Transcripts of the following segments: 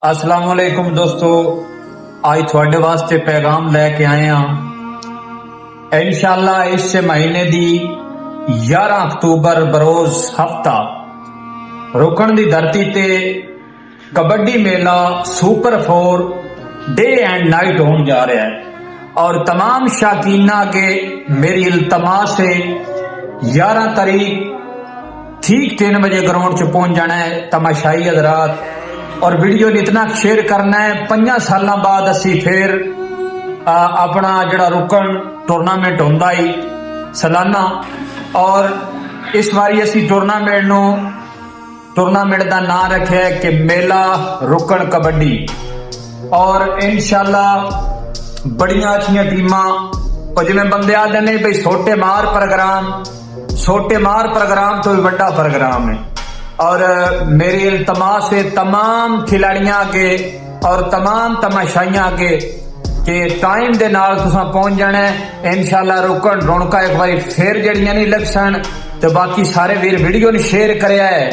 अस्सलाम वालेकुम दोस्तों, आज थोड़े वास्ते पैगाम लैके आए हाँ। इंशाअल्लाह इस महीने दी 11 अक्तूबर बरोज हफ्ता रुकन दी धरती ते कबड्डी मेला सुपर 4 डे एंड नाइट होने जा रहा है और तमाम शाकीना के मेरी इल्तमास से 11 तारीख ठीक 3 बजे ग्राउंड च पहुंच जाना है। तमाशाई हजरात और वीडियो ने इतना शेयर करना है। 5 साल बाद असी फिर अपना जड़ा रुकन टूरनामेंट होंदा ही सालाना और इस बारी असी टूरनामेंट का नाम रखे है कि मेला रुकन कबड्डी और इंशाल्लाह बड़िया अच्छी टीमां और जिवें बंदे आते ने भाई छोटे मार प्रोग्राम तो भी बड़ा प्रोग्राम है और मेरी इल्तमास से तमाम खिलाड़ियां के और तमाम तमाशाइयां के टाइम दे नाल तुसां पहुंच जाना है। इंशाल्लाह रुकन रौनका एक बार फिर जड़ियां नहीं लग सन तो बाकी सारे वीर वीडियो ने शेयर करया है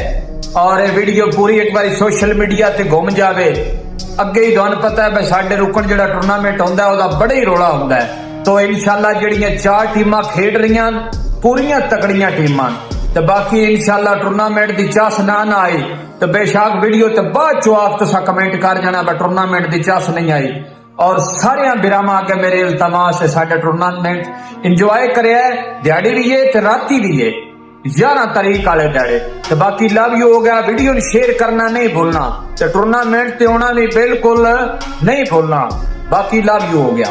और ये वीडियो पूरी एक बार सोशल मीडिया ते घूम जावे। अगे ही तुहानू पता है भाई साडे रुकन जड़ा टूरनामेंट होंदा है ओदा बड़ा ही रोला होंदा है। तो इंशाल्लाह जड़ियां 4 टीमां खेड रहीआं पूरियां तकड़ियां टीमां तो बाकी इंशाल्लाह टूरनामेंट की चस ना आई तो बेशक वीडियो तो बाद चो आप तुसा कमेंट कर जाना बट टूरनामेंट की चस नहीं आई और सारे बिरामा के मेरे इल्तमास से साडा टूरनामेंट इंजॉय करया है। दिहाड़ी भी है ते राती भी है 11 तारीख वाले दिहाड़े तो बाकी लव यू हो गया। वीडियो ने शेयर करना नहीं भूलना तो टूरनामेंट ते होना भी बिल्कुल नहीं भूलना। बाकी लव यू हो गया।